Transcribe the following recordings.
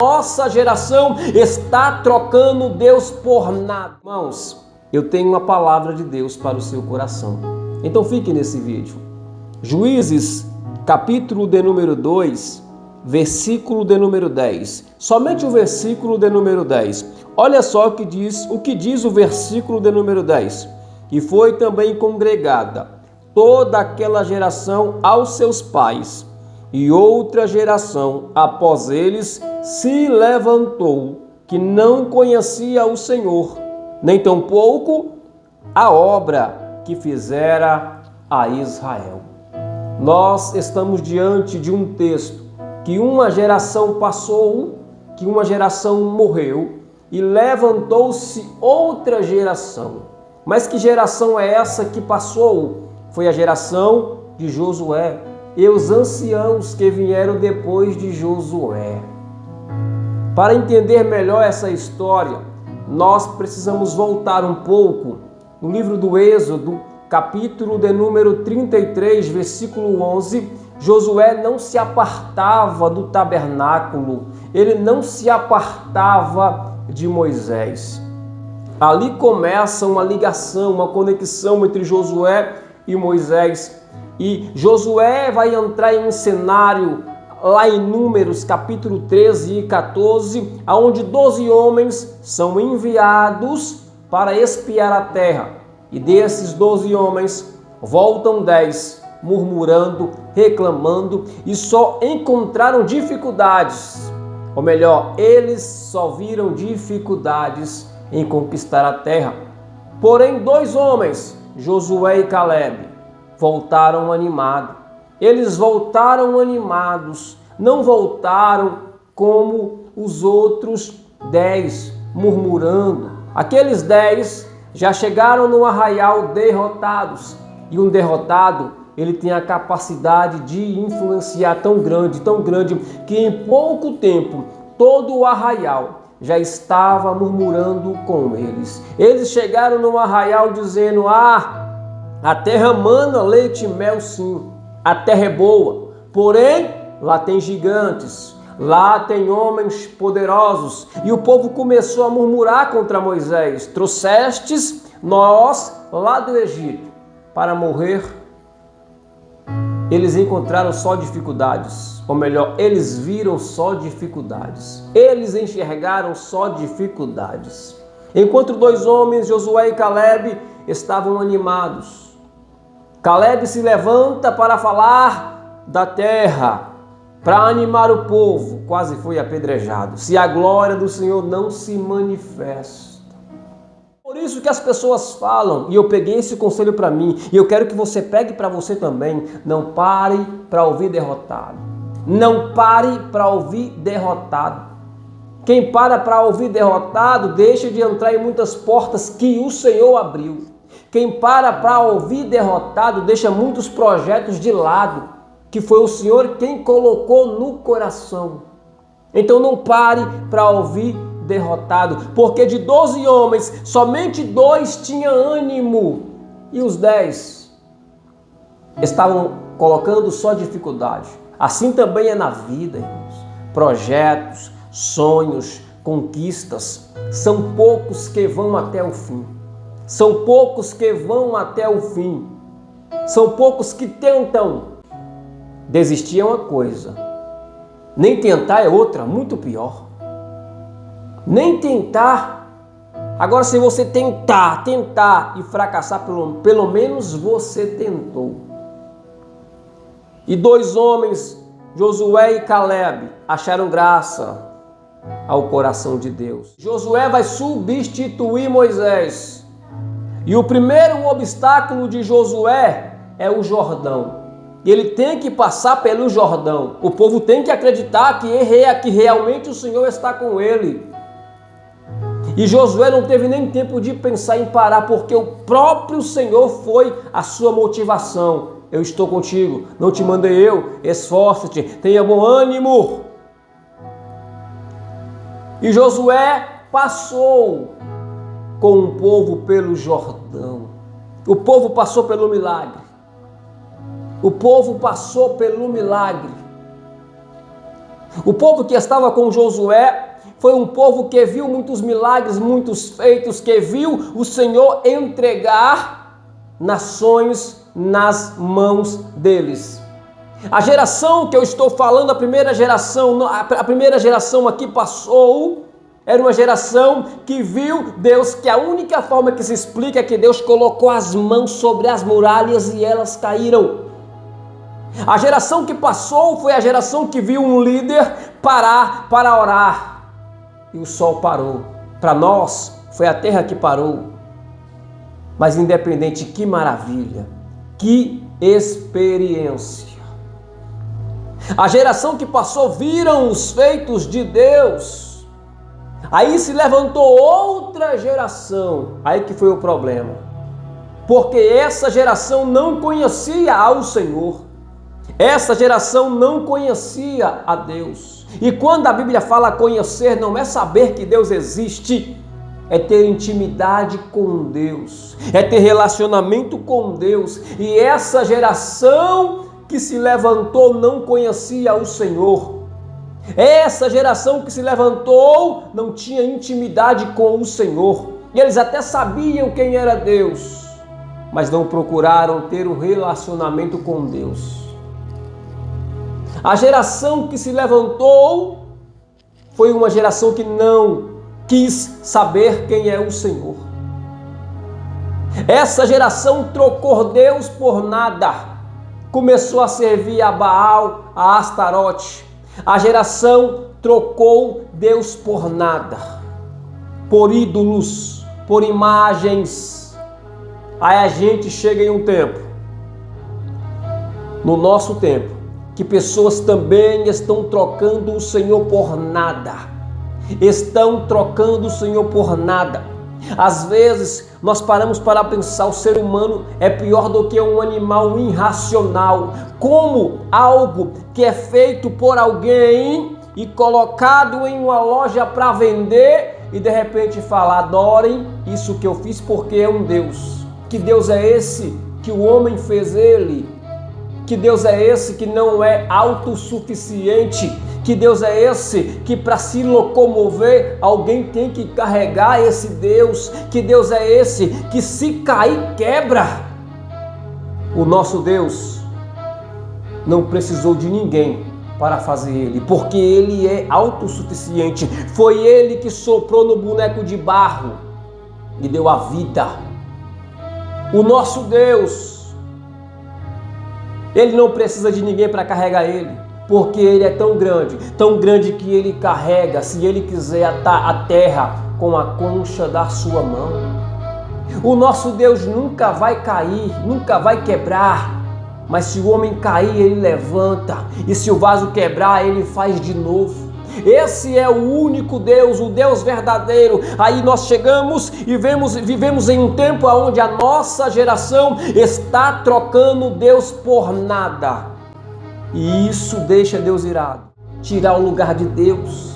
Nossa geração está trocando Deus por nada. Irmãos, eu tenho uma palavra de Deus para o seu coração. Então fique nesse vídeo. Juízes, capítulo de número 2, versículo de número 10. Somente o versículo de número 10. Olha só o que diz o versículo de número 10. E foi também congregada toda aquela geração aos seus pais, e outra geração após eles se levantou, que não conhecia o Senhor, nem tampouco a obra que fizera a Israel. Nós estamos diante de um texto que uma geração passou, que uma geração morreu e levantou-se outra geração. Mas que geração é essa que passou? Foi a geração de Josué e os anciãos que vieram depois de Josué. Para entender melhor essa história, nós precisamos voltar um pouco no livro do Êxodo, capítulo de número 33, versículo 11. Josué não se apartava do tabernáculo, ele não se apartava de Moisés. Ali começa uma ligação, uma conexão entre Josué e Moisés. E Josué vai entrar em um cenário lá em Números, capítulo 13 e 14, onde 12 homens são enviados para espiar a terra. E desses 12 homens, voltam 10, murmurando, reclamando, e só encontraram dificuldades. Ou melhor, eles só viram dificuldades em conquistar a terra. Porém, 2 homens, Josué e Calebe, voltaram animados. Eles voltaram animados, não voltaram como os outros 10, murmurando. Aqueles 10 já chegaram no arraial derrotados. E um derrotado, ele tem a capacidade de influenciar tão grande, que em pouco tempo todo o arraial já estava murmurando com eles. Eles chegaram no arraial dizendo: a terra mana leite e mel sim, a terra é boa, porém lá tem gigantes, lá tem homens poderosos. E o povo começou a murmurar contra Moisés: trouxestes nós lá do Egito para morrer? Eles encontraram só dificuldades, ou melhor, eles viram só dificuldades. Eles enxergaram só dificuldades. Enquanto 2 homens, Josué e Calebe, estavam animados. Calebe se levanta para falar da terra, para animar o povo. Quase foi apedrejado. Se a glória do Senhor não se manifesta. Por isso que as pessoas falam, e eu peguei esse conselho para mim, e eu quero que você pegue para você também: não pare para ouvir derrotado. Não pare para ouvir derrotado. Quem para ouvir derrotado deixa de entrar em muitas portas que o Senhor abriu. Quem para ouvir derrotado deixa muitos projetos de lado, que foi o Senhor quem colocou no coração. Então não pare para ouvir derrotado, porque de 12 homens, somente 2 tinham ânimo, e os 10 estavam colocando só dificuldade. Assim também é na vida, irmãos. Projetos, sonhos, conquistas, são poucos que vão até o fim. São poucos que vão até o fim. São poucos que tentam. Desistir é uma coisa, nem tentar é outra, muito pior. Nem tentar. Agora, se você tentar e fracassar, pelo menos você tentou. E 2 homens, Josué e Calebe, acharam graça ao coração de Deus. Josué vai substituir Moisés. E o primeiro obstáculo de Josué é o Jordão. Ele tem que passar pelo Jordão. O povo tem que acreditar que realmente o Senhor está com ele. E Josué não teve nem tempo de pensar em parar, porque o próprio Senhor foi a sua motivação. Eu estou contigo, não te mandei eu, esforça-te, tenha bom ânimo. E Josué passou com o povo pelo Jordão. O povo passou pelo milagre. O povo passou pelo milagre. O povo que estava com Josué foi um povo que viu muitos milagres, muitos feitos, que viu o Senhor entregar nações nas mãos deles. A geração que eu estou falando, a primeira geração aqui passou, era uma geração que viu Deus, que a única forma que se explica é que Deus colocou as mãos sobre as muralhas e elas caíram. A geração que passou foi a geração que viu um líder parar para orar e o sol parou. Para nós foi a terra que parou. Mas independente, que maravilha, que experiência. A geração que passou viram os feitos de Deus. Aí se levantou outra geração. Aí que foi o problema. Porque essa geração não conhecia ao Senhor. Essa geração não conhecia a Deus. E quando a Bíblia fala conhecer, não é saber que Deus existe, é ter intimidade com Deus, é ter relacionamento com Deus. E essa geração que se levantou não conhecia o Senhor. Essa geração que se levantou não tinha intimidade com o Senhor. E eles até sabiam quem era Deus, mas não procuraram ter um relacionamento com Deus. A geração que se levantou foi uma geração que não quis saber quem é o Senhor. Essa geração trocou Deus por nada. Começou a servir a Baal, a Astarote. A geração trocou Deus por nada, por ídolos, por imagens. Aí a gente chega em um tempo, no nosso tempo, que pessoas também estão trocando o Senhor por nada. Estão trocando o Senhor por nada. Às vezes nós paramos para pensar, o ser humano é pior do que um animal irracional. Como algo que é feito por alguém e colocado em uma loja para vender e de repente fala: adorem isso que eu fiz porque é um Deus. Que Deus é esse que o homem fez ele? Que Deus é esse que não é autossuficiente? Que Deus é esse que para se locomover alguém tem que carregar esse Deus? Que Deus é esse que se cair quebra? O nosso Deus não precisou de ninguém para fazer ele, porque ele é autossuficiente. Foi ele que soprou no boneco de barro e deu a vida. O nosso Deus, ele não precisa de ninguém para carregar ele, porque ele é tão grande que ele carrega, se ele quiser, a terra com a concha da sua mão. O nosso Deus nunca vai cair, nunca vai quebrar, mas se o homem cair, ele levanta, e se o vaso quebrar, ele faz de novo. Esse é o único Deus, o Deus verdadeiro. Aí nós chegamos e vivemos em um tempo onde a nossa geração está trocando Deus por nada. E isso deixa Deus irado, tirar o lugar de Deus.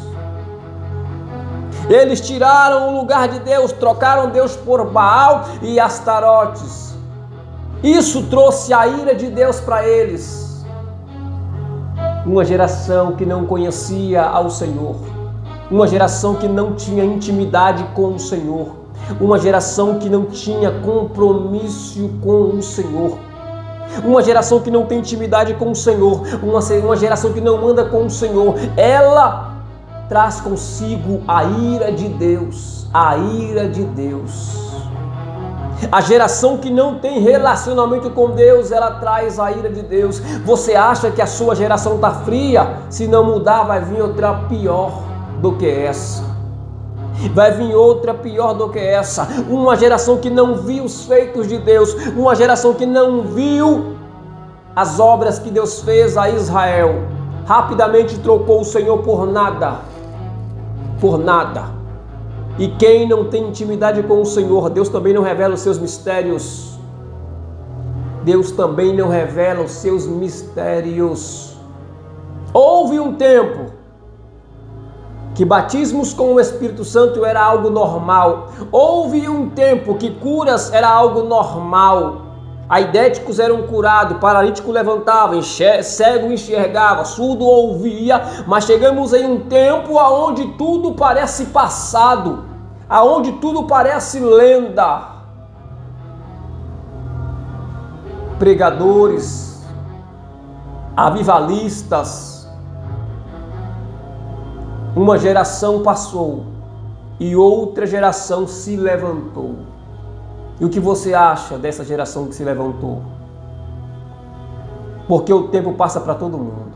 Eles tiraram o lugar de Deus, trocaram Deus por Baal e Astarotes. Isso trouxe a ira de Deus para eles. Uma geração que não conhecia ao Senhor, uma geração que não tinha intimidade com o Senhor, uma geração que não tinha compromisso com o Senhor, uma geração que não tem intimidade com o Senhor, uma geração que não anda com o Senhor. Ela traz consigo a ira de Deus, a ira de Deus. A geração que não tem relacionamento com Deus, ela traz a ira de Deus. Você acha que a sua geração está fria? Se não mudar, vai vir outra pior do que essa. Vai vir outra pior do que essa. Uma geração que não viu os feitos de Deus. Uma geração que não viu as obras que Deus fez a Israel. Rapidamente trocou o Senhor por nada. Por nada. E quem não tem intimidade com o Senhor, Deus também não revela os seus mistérios. Deus também não revela os seus mistérios. Houve um tempo que batismos com o Espírito Santo era algo normal. Houve um tempo que curas era algo normal. Aidéticos eram curados, paralítico levantava, cego enxergava, surdo ouvia, mas chegamos em um tempo onde tudo parece passado, aonde tudo parece lenda. Pregadores, avivalistas, uma geração passou e outra geração se levantou. E o que você acha dessa geração que se levantou? Porque o tempo passa para todo mundo.